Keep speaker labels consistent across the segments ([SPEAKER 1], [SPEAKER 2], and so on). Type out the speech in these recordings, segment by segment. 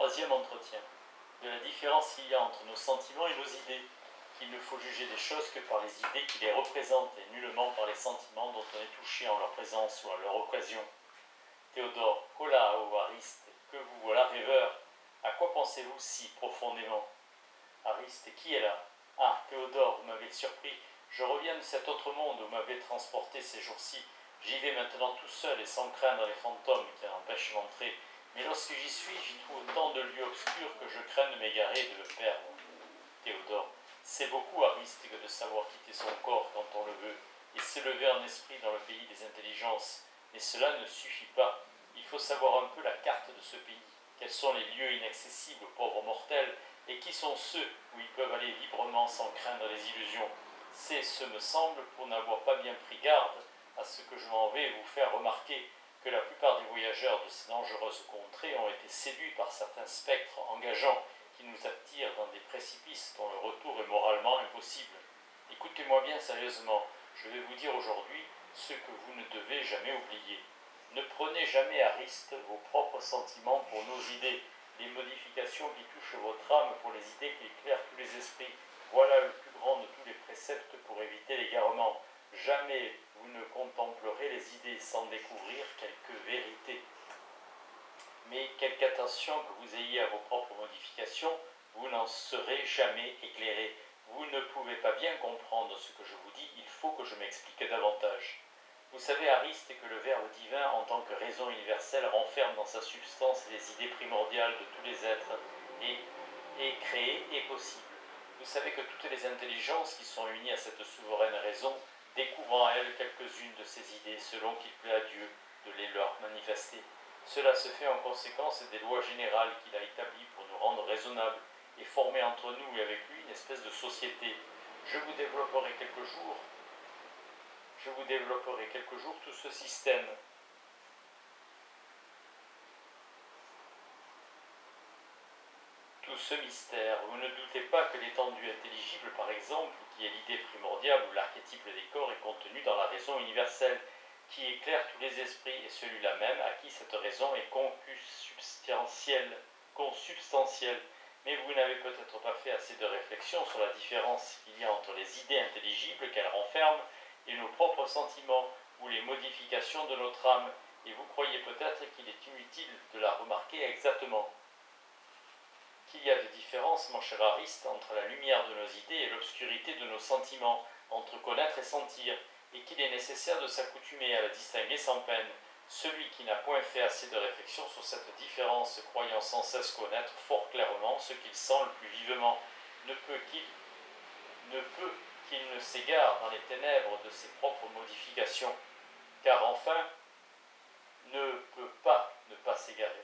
[SPEAKER 1] Troisième entretien. De la différence qu'il y a entre nos sentiments et nos idées. Qu'il ne faut juger des choses que par les idées qui les représentent et nullement par les sentiments dont on est touché en leur présence ou à leur occasion. Théodore, Cola ou Ariste, que vous voilà rêveur. À quoi pensez-vous si profondément? Ariste, qui est là? Ah, Théodore, vous m'avez surpris. Je reviens de cet autre monde où vous m'avez transporté ces jours-ci. J'y vais maintenant tout seul et sans craindre les fantômes qui en empêchent l'entrée. Mais lorsque j'y suis, j'y trouve autant de lieux obscurs que je crains de m'égarer et de me perdre. Théodore, c'est beaucoup Ariste que de savoir quitter son corps quand on le veut et s'élever en esprit dans le pays des intelligences. Mais cela ne suffit pas. Il faut savoir un peu la carte de ce pays. Quels sont les lieux inaccessibles aux pauvres mortels et qui sont ceux où ils peuvent aller librement sans craindre les illusions. C'est, ce me semble, pour n'avoir pas bien pris garde à ce que je m'en vais vous faire remarquer, que la plupart des voyageurs de ces dangereuses contrées ont été séduits par certains spectres engageants qui nous attirent dans des précipices dont le retour est moralement impossible. Écoutez-moi bien sérieusement, je vais vous dire aujourd'hui ce que vous ne devez jamais oublier. Ne prenez jamais à risque vos propres sentiments pour nos idées, les modifications qui touchent votre âme pour les idées qui éclairent tous les esprits. Voilà le plus grand de tous les préceptes pour éviter l'égarement. Jamais vous ne contemplerez les idées sans découvrir quelque vérité. Mais quelque attention que vous ayez à vos propres modifications, vous n'en serez jamais éclairé. Vous ne pouvez pas bien comprendre ce que je vous dis, il faut que je m'explique davantage. Vous savez, Ariste, que le Verbe divin, en tant que raison universelle, renferme dans sa substance les idées primordiales de tous les êtres, et est créé et possible. Vous savez que toutes les intelligences qui sont unies à cette souveraine raison découvrent en elles quelques-unes de ces idées selon qu'il plaît à Dieu de les leur manifester. Cela se fait en conséquence des lois générales qu'il a établies pour nous rendre raisonnables et former entre nous et avec lui une espèce de société. Je vous développerai quelques jours tout ce système. Tout ce mystère. Vous ne doutez pas que l'étendue intelligible, par exemple, qui est l'idée primordiale ou l'archétype des corps, est contenue dans la raison universelle, qui éclaire tous les esprits, et celui-là même à qui cette raison est consubstantielle. Mais vous n'avez peut-être pas fait assez de réflexion sur la différence qu'il y a entre les idées intelligibles qu'elles renferment et nos propres sentiments, ou les modifications de notre âme, et vous croyez peut-être qu'il est inutile de la remarquer exactement. Qu'il y a de différence, mon cher Ariste, entre la lumière de nos idées et l'obscurité de nos sentiments, entre connaître et sentir, et qu'il est nécessaire de s'accoutumer à la distinguer sans peine. Celui qui n'a point fait assez de réflexion sur cette différence, croyant sans cesse connaître fort clairement ce qu'il sent le plus vivement, ne peut qu'il ne s'égare dans les ténèbres de ses propres modifications, car enfin, ne peut pas ne pas s'égarer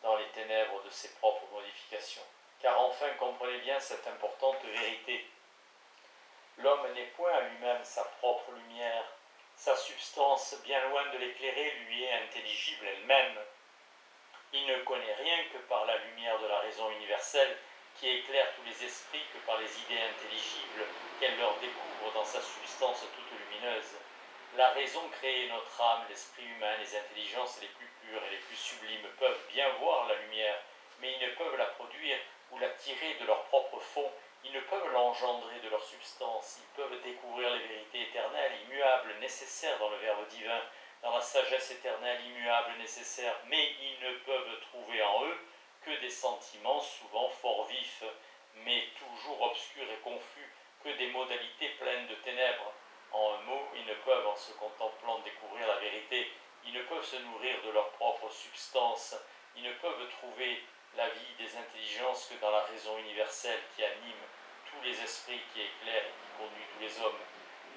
[SPEAKER 1] dans les ténèbres de ses propres modifications. Car enfin, comprenez bien cette importante vérité. L'homme n'est point à lui-même sa propre lumière. Sa substance, bien loin de l'éclairer, lui est intelligible elle-même. Il ne connaît rien que par la lumière de la raison universelle, qui éclaire tous les esprits, que par les idées intelligibles qu'elle leur découvre dans sa substance toute lumineuse. La raison crée notre âme, l'esprit humain, les intelligences les plus pures et les plus sublimes peuvent bien voir la lumière, mais ils ne peuvent la produire ou la tirer de leur propre fond. Ils ne peuvent l'engendrer de leur substance. Ils peuvent découvrir les vérités éternelles, immuables, nécessaires dans le Verbe divin, dans la sagesse éternelle, immuable, nécessaire, mais ils ne peuvent trouver en eux que des sentiments souvent fort vifs, mais toujours obscurs et confus, que des modalités pleines de ténèbres. En un mot, ils ne peuvent, en se contemplant, découvrir la vérité. Ils ne peuvent se nourrir de leur propre substance. Ils ne peuvent trouver la vie des intelligences que dans la raison universelle qui anime tous les esprits, qui éclaire et qui conduit tous les hommes.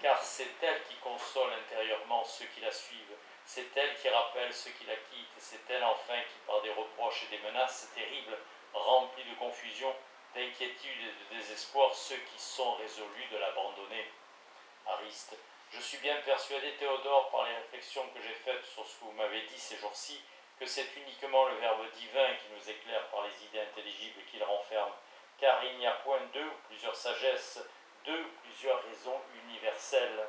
[SPEAKER 1] Car c'est elle qui console intérieurement ceux qui la suivent. C'est elle qui rappelle ceux qui la quittent. C'est elle enfin qui, par des reproches et des menaces terribles, remplit de confusion, d'inquiétude et de désespoir ceux qui sont résolus de l'abandonner. Ariste, je suis bien persuadé, Théodore, par les réflexions que j'ai faites sur ce que vous m'avez dit ces jours-ci, que c'est uniquement le Verbe divin qui nous éclaire par les idées intelligibles qu'il renferme, car il n'y a point deux ou plusieurs sagesses, deux ou plusieurs raisons universelles.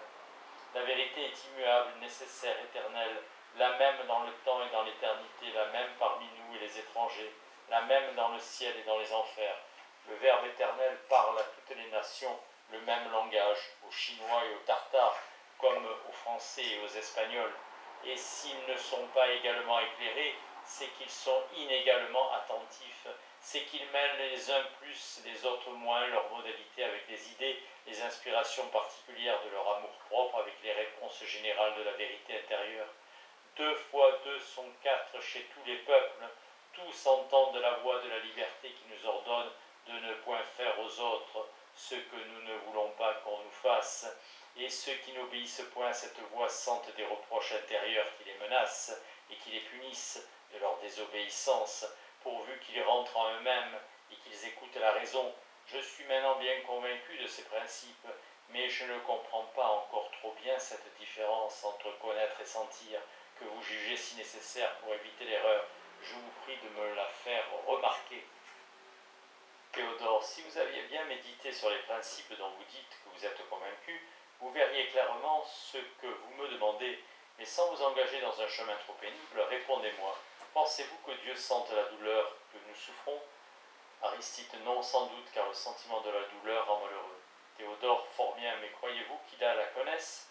[SPEAKER 1] La vérité est immuable, nécessaire, éternelle, la même dans le temps et dans l'éternité, la même parmi nous et les étrangers. la même dans le ciel et dans les enfers. Le Verbe éternel parle à toutes les nations le même langage, aux Chinois et aux Tartares, comme aux Français et aux Espagnols. Et s'ils ne sont pas également éclairés, c'est qu'ils sont inégalement attentifs, c'est qu'ils mêlent les uns plus, les autres moins leurs modalités avec les idées, les inspirations particulières de leur amour-propre avec les réponses générales de la vérité intérieure. 2 fois 2 sont 4 chez tous les peuples, tous entendent la voix de la liberté qui nous ordonne de ne point faire aux autres ce que nous ne voulons pas qu'on nous fasse, et ceux qui n'obéissent point à cette voix sentent des reproches intérieurs qui les menacent et qui les punissent de leur désobéissance, pourvu qu'ils rentrent en eux-mêmes et qu'ils écoutent la raison. Je suis maintenant bien convaincu de ces principes, mais je ne comprends pas encore trop bien cette différence entre connaître et sentir, que vous jugez si nécessaire pour éviter l'erreur. Je vous prie de me la faire remarquer. Théodore, si vous aviez bien médité sur les principes dont vous dites que vous êtes convaincu, vous verriez clairement ce que vous me demandez, mais sans vous engager dans un chemin trop pénible, répondez-moi. Pensez-vous que Dieu sente la douleur que nous souffrons? Aristide, non, sans doute, car le sentiment de la douleur rend malheureux. Théodore, fort bien, mais croyez-vous qu'il la connaisse?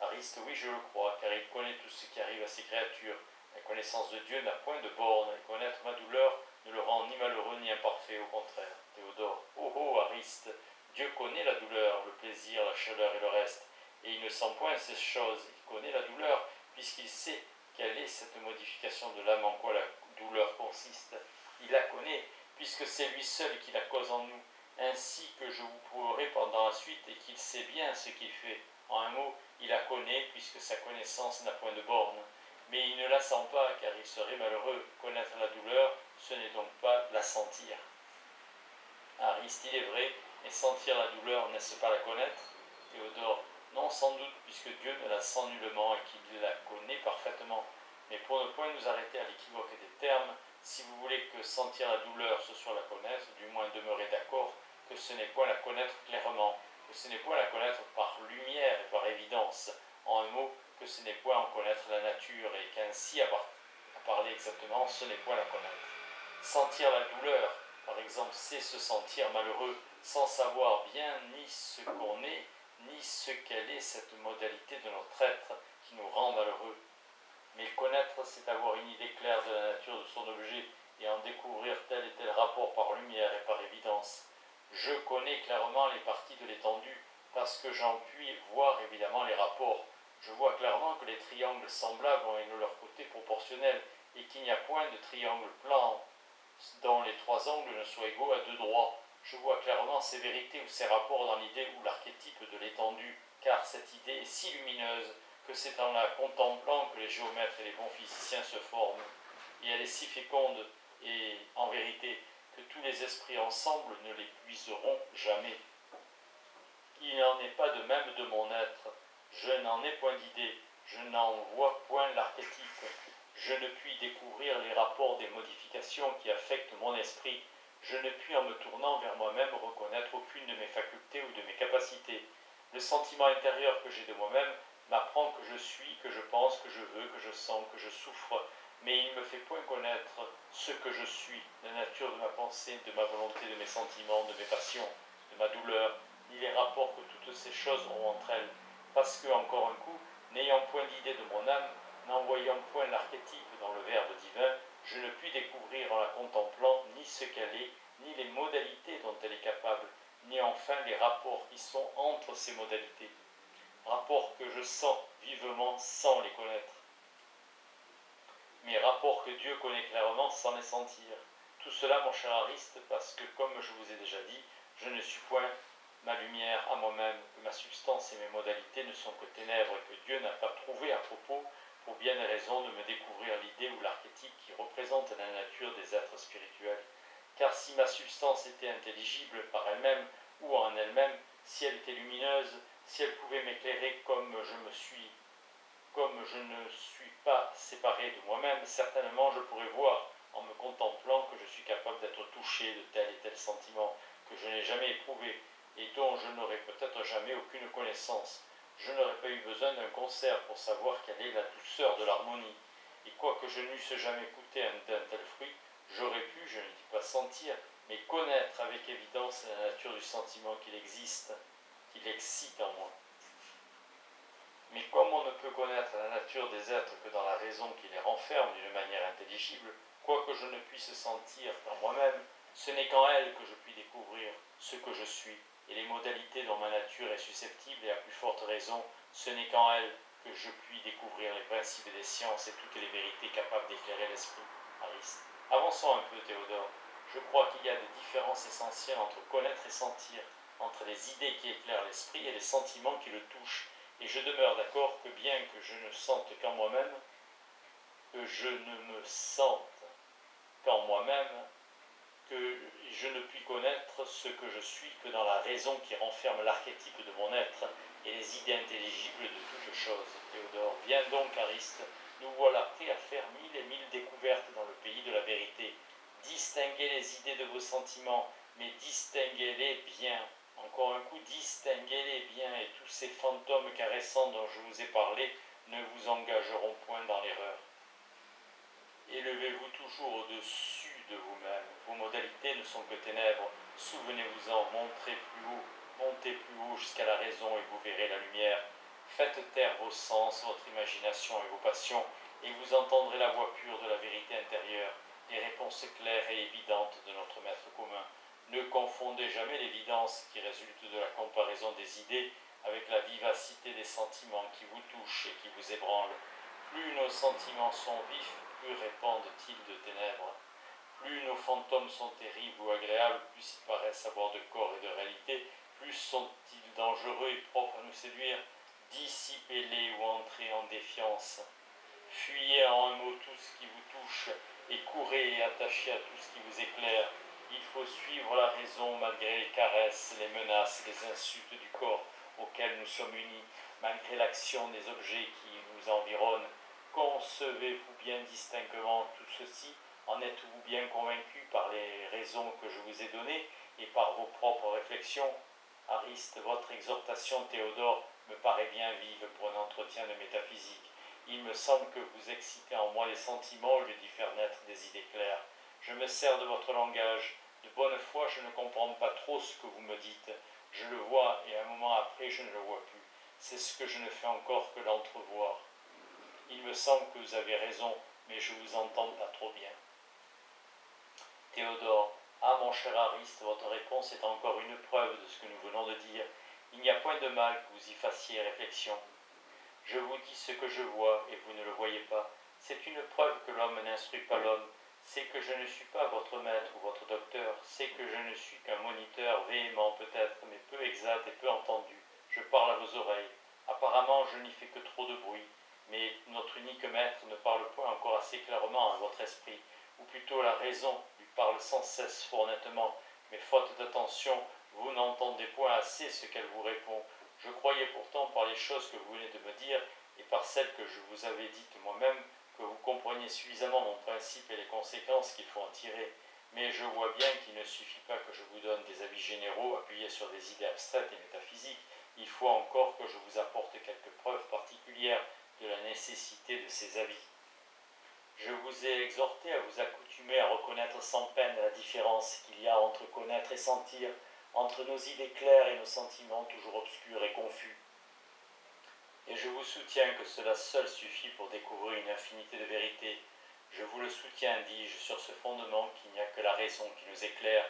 [SPEAKER 1] Ariste, oui, je le crois, car il connaît tout ce qui arrive à ses créatures. La connaissance de Dieu n'a point de borne, et connaître ma douleur ne le rend ni malheureux ni imparfait, au contraire. Théodore, oh oh, Ariste, Dieu connaît la douleur, le plaisir, la chaleur et le reste, et il ne sent point ces choses, il connaît la douleur, puisqu'il sait quelle est cette modification de l'âme, en quoi la douleur consiste. Il la connaît, puisque c'est lui seul qui la cause en nous, ainsi que je vous prouverai pendant la suite, et qu'il sait bien ce qu'il fait. En un mot, il la connaît, puisque sa connaissance n'a point de borne. Mais il ne la sent pas, car il serait malheureux. Connaître la douleur, ce n'est donc pas la sentir. Ariste, il est vrai, mais sentir la douleur, n'est-ce pas la connaître? Théodore, non, sans doute, puisque Dieu ne la sent nullement et qu'il la connaît parfaitement. Mais pour ne point nous arrêter à l'équivoque des termes, si vous voulez que sentir la douleur, ce soit la connaître, du moins demeurer d'accord que ce n'est point la connaître clairement, que ce n'est point la connaître par lumière et par évidence. En un mot, que ce n'est point en connaître la nature, et qu'ainsi, à parler exactement, ce n'est point la connaître. Sentir la douleur, par exemple, c'est se sentir malheureux, sans savoir bien ni ce qu'on est, ni ce qu'elle est, cette modalité de notre être qui nous rend malheureux. Mais connaître, c'est avoir une idée claire de la nature de son objet, et en découvrir tel et tel rapport par lumière et par évidence. Je connais clairement les parties de l'étendue, parce que j'en puis voir évidemment les rapports. Je vois clairement que les triangles semblables ont de leur côté proportionnel, et qu'il n'y a point de triangle plan dont les 3 angles ne soient égaux à 2 droits. Je vois clairement ces vérités ou ces rapports dans l'idée ou l'archétype de l'étendue, car cette idée est si lumineuse que c'est en la contemplant que les géomètres et les bons physiciens se forment. Et elle est si féconde, et en vérité, que tous les esprits ensemble ne l'épuiseront jamais. Il n'en est pas de même de mon être. Je n'en ai point d'idée, je n'en vois point l'archétype. Je ne puis découvrir les rapports des modifications qui affectent mon esprit. Je ne puis, en me tournant vers moi-même, reconnaître aucune de mes facultés ou de mes capacités. Le sentiment intérieur que j'ai de moi-même m'apprend que je suis, que je pense, que je veux, que je sens, que je souffre, mais il ne me fait point connaître ce que je suis, la nature de ma pensée, de ma volonté, de mes sentiments, de mes passions, de ma douleur, ni les rapports que toutes ces choses ont entre elles, parce que, encore un coup, n'ayant point d'idée de mon âme, n'en voyant point l'archétype dans le Verbe divin, je ne puis découvrir en la contemplant ni ce qu'elle est, ni les modalités dont elle est capable, ni enfin les rapports qui sont entre ces modalités, rapports que je sens vivement sans les connaître, mais rapports que Dieu connaît clairement sans les sentir. Tout cela, mon cher Ariste, parce que, comme je vous ai déjà dit, je ne suis point ma lumière à moi-même, que ma substance et mes modalités ne sont que ténèbres, et que Dieu n'a pas trouvé à propos, pour bien des raisons, de me découvrir l'idée ou l'archétype qui représente la nature des êtres spirituels. Car si ma substance était intelligible par elle-même ou en elle-même, si elle était lumineuse, si elle pouvait m'éclairer comme je ne suis pas séparé de moi-même, certainement je pourrais voir, en me contemplant, que je suis capable d'être touché de tel et tel sentiment que je n'ai jamais éprouvé et dont je n'aurai peut-être jamais aucune connaissance. Je n'aurais pas eu besoin d'un concert pour savoir quelle est la douceur de l'harmonie, et quoique je n'eusse jamais goûté d'un tel fruit, J'aurais pu, je ne dis pas sentir, mais connaître avec évidence la nature du sentiment qu'il existe, qu'il excite en moi. Mais comme on ne peut connaître la nature des êtres que dans la raison qui les renferme d'une manière intelligible, quoique je ne puisse sentir par moi-même, ce n'est qu'en elle que je puis découvrir ce que je suis, et les modalités dont ma nature est susceptible, et à plus forte raison, ce n'est qu'en elle que je puis découvrir les principes des sciences et toutes les vérités capables d'éclairer l'esprit. Ariste. Avançons un peu, Théodore. Je crois qu'il y a des différences essentielles entre connaître et sentir, entre les idées qui éclairent l'esprit et les sentiments qui le touchent. Et je demeure d'accord que bien que je ne sente qu'en moi-même, que je ne me sente qu'en moi-même, que je ne puis connaître ce que je suis que dans la raison qui renferme l'archétype de mon être et les idées intelligibles de toutes choses. Théodore, viens donc, Ariste, nous voilà prêts à faire 1000 et 1000 découvertes dans le pays de la vérité. Distinguez les idées de vos sentiments, mais distinguez-les bien. Encore un coup, distinguez-les bien, et tous ces fantômes caressants dont je vous ai parlé ne vous engageront point dans l'erreur. Élevez-vous toujours au-dessus de vous-même. Vos modalités ne sont que ténèbres. Souvenez-vous-en, montez plus haut jusqu'à la raison et vous verrez la lumière. Faites taire vos sens, votre imagination et vos passions, et vous entendrez la voix pure de la vérité intérieure, les réponses claires et évidentes de notre Maître commun. Ne confondez jamais l'évidence qui résulte de la comparaison des idées avec la vivacité des sentiments qui vous touchent et qui vous ébranlent. Plus nos sentiments sont vifs, plus répandent-ils de ténèbres. Plus nos fantômes sont terribles ou agréables, plus ils paraissent avoir de corps et de réalité, plus sont-ils dangereux et propres à nous séduire. Dissipez-les ou entrez en défiance. Fuyez en un mot tout ce qui vous touche, et courez et attachez à tout ce qui vous éclaire. Il faut suivre la raison malgré les caresses, les menaces, les insultes du corps auxquels nous sommes unis, malgré l'action des objets qui nous environnent. Concevez-vous bien distinctement tout ceci? En êtes-vous bien convaincu par les raisons que je vous ai données et par vos propres réflexions? Ariste, votre exhortation, Théodore, me paraît bien vive pour un entretien de métaphysique. Il me semble que vous excitez en moi les sentiments au lieu d'y faire naître des idées claires. Je me sers de votre langage. De bonne foi, je ne comprends pas trop ce que vous me dites. Je le vois et un moment après, je ne le vois plus. C'est ce que je ne fais encore que l'entrevoir. Il me semble que vous avez raison, mais je vous entends pas trop bien. Théodore, ah mon cher Ariste, votre réponse est encore une preuve de ce que nous venons de dire. Il n'y a point de mal que vous y fassiez réflexion. Je vous dis ce que je vois et vous ne le voyez pas. C'est une preuve que l'homme n'instruit pas l'homme. C'est que je ne suis pas votre maître ou votre docteur. C'est que je ne suis qu'un moniteur véhément peut-être, mais peu exact et peu entendu. Je parle à vos oreilles. Apparemment, je n'y fais que trop de bruit. Mais notre unique maître ne parle point encore assez clairement à votre esprit, ou plutôt la raison lui parle sans cesse fort nettement. Mais faute d'attention, vous n'entendez point assez ce qu'elle vous répond. Je croyais pourtant par les choses que vous venez de me dire et par celles que je vous avais dites moi-même que vous compreniez suffisamment mon principe et les conséquences qu'il faut en tirer. Mais je vois bien qu'il ne suffit pas que je vous donne des avis généraux appuyés sur des idées abstraites et métaphysiques. Il faut encore que je vous apporte quelques preuves particulières de la nécessité de ces avis. Je vous ai exhorté à vous accoutumer à reconnaître sans peine la différence qu'il y a entre connaître et sentir, entre nos idées claires et nos sentiments toujours obscurs et confus. Et je vous soutiens que cela seul suffit pour découvrir une infinité de vérités. Je vous le soutiens, dis-je, sur ce fondement qu'il n'y a que la raison qui nous éclaire,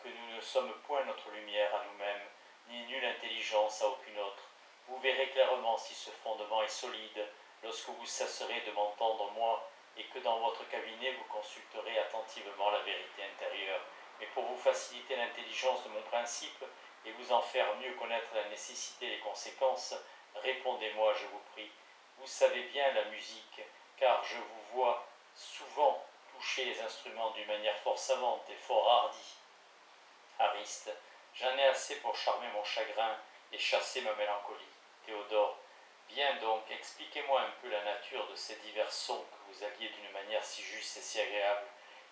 [SPEAKER 1] que nous ne sommes point notre lumière à nous-mêmes, ni nulle intelligence à aucune autre. Vous verrez clairement si ce fondement est solide, lorsque vous cesserez de m'entendre moi, et que dans votre cabinet vous consulterez attentivement la vérité intérieure. Mais pour vous faciliter l'intelligence de mon principe, et vous en faire mieux connaître la nécessité et les conséquences, répondez-moi, je vous prie. Vous savez bien la musique, car je vous vois souvent toucher les instruments d'une manière fort savante et fort hardie. Ariste, j'en ai assez pour charmer mon chagrin et chasser ma mélancolie. Théodore, bien donc, expliquez-moi un peu la nature de ces divers sons que vous alliez d'une manière si juste et si agréable.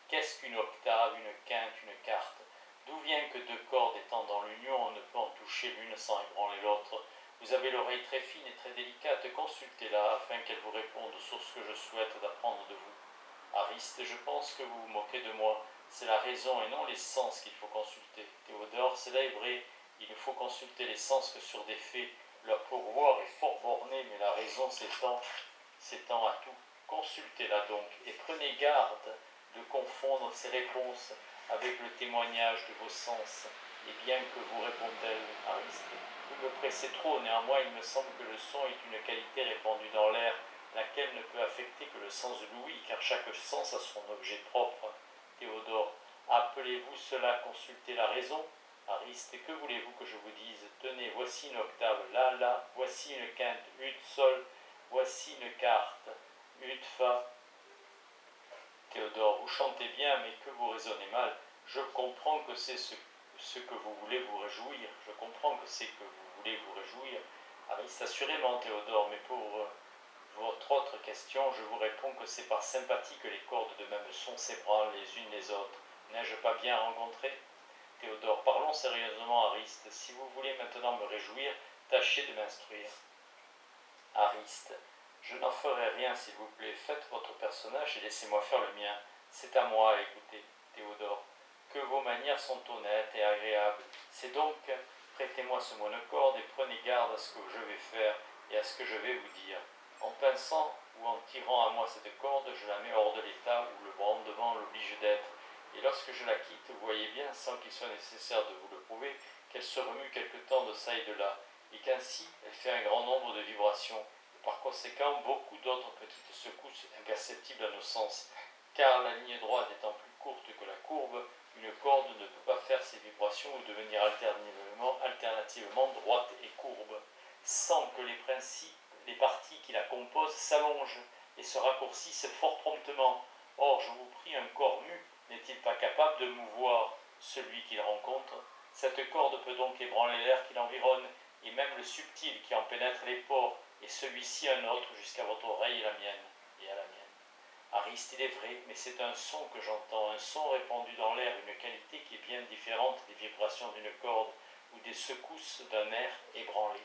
[SPEAKER 1] Qu'est-ce qu'une octave, une quinte, une quarte? D'où vient que deux cordes étant dans l'union, on ne peut en toucher l'une sans ébranler l'autre? Vous avez l'oreille très fine et très délicate, consultez-la afin qu'elle vous réponde sur ce que je souhaite d'apprendre de vous. Ariste, je pense que vous vous moquez de moi. C'est la raison et non les sens qu'il faut consulter. Théodore, cela est vrai. Il ne faut consulter les sens que sur des faits. Leur pourvoir est fort borné, mais la raison s'étend à tout. Consultez-la donc et prenez garde de confondre ces réponses avec le témoignage de vos sens. Et bien que vous répond-elle, Ariste, vous me pressez trop, néanmoins il me semble que le son est une qualité répandue dans l'air, laquelle ne peut affecter que le sens de l'ouïe, car chaque sens a son objet propre. Théodore, appelez-vous cela consulter la raison? Ariste, que voulez-vous que je vous dise? Tenez, voici une octave, la, la, voici une quinte, ut, sol, voici une quarte, ut, fa. Théodore, vous chantez bien, mais que vous raisonnez mal. Je comprends que c'est ce que vous voulez vous réjouir. Je comprends que c'est que vous voulez vous réjouir. Ariste, assurément, Théodore, mais pour votre autre question, je vous réponds que c'est par sympathie que les cordes de même son s'ébranlent les unes les autres. N'ai-je pas bien rencontré? Théodore, parlons sérieusement, Ariste. Si vous voulez maintenant me réjouir, tâchez de m'instruire. Ariste, je n'en ferai rien, s'il vous plaît. Faites votre personnage et laissez-moi faire le mien. C'est à moi à écouter. Théodore, que vos manières sont honnêtes et agréables. C'est donc, prêtez-moi ce monocorde et prenez garde à ce que je vais faire et à ce que je vais vous dire. En pinçant ou en tirant à moi cette corde, je la mets hors de l'état où le brandement l'oblige d'être. Et lorsque je la quitte, vous voyez bien, sans qu'il soit nécessaire de vous le prouver, qu'elle se remue quelque temps de ça et de là, et qu'ainsi elle fait un grand nombre de vibrations, et par conséquent beaucoup d'autres petites secousses imperceptibles à nos sens, car la ligne droite étant plus courte que la courbe, une corde ne peut pas faire ces vibrations ou devenir alternativement droite et courbe, sans que les parties qui la composent s'allongent et se raccourcissent fort promptement. Or, je vous prie, un corps mu n'est-il pas capable de mouvoir celui qu'il rencontre? Cette corde peut donc ébranler l'air qui l'environne, et même le subtil qui en pénètre les pores, et celui-ci un autre jusqu'à votre oreille et à la mienne. Ariste, il est vrai, mais c'est un son que j'entends, un son répandu dans l'air, une qualité qui est bien différente des vibrations d'une corde ou des secousses d'un air ébranlé.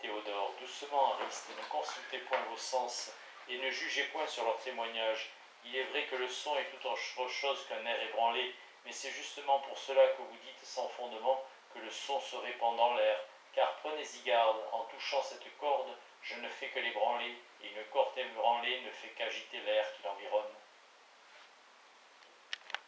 [SPEAKER 1] Théodore, doucement, Ariste, ne consultez point vos sens et ne jugez point sur leur témoignage. Il est vrai que le son est tout autre chose qu'un air ébranlé, mais c'est justement pour cela que vous dites sans fondement que le son se répand dans l'air, car prenez-y garde, en touchant cette corde, je ne fais que l'ébranler, et une corde ébranlée ne fait qu'agiter l'air qui l'environne.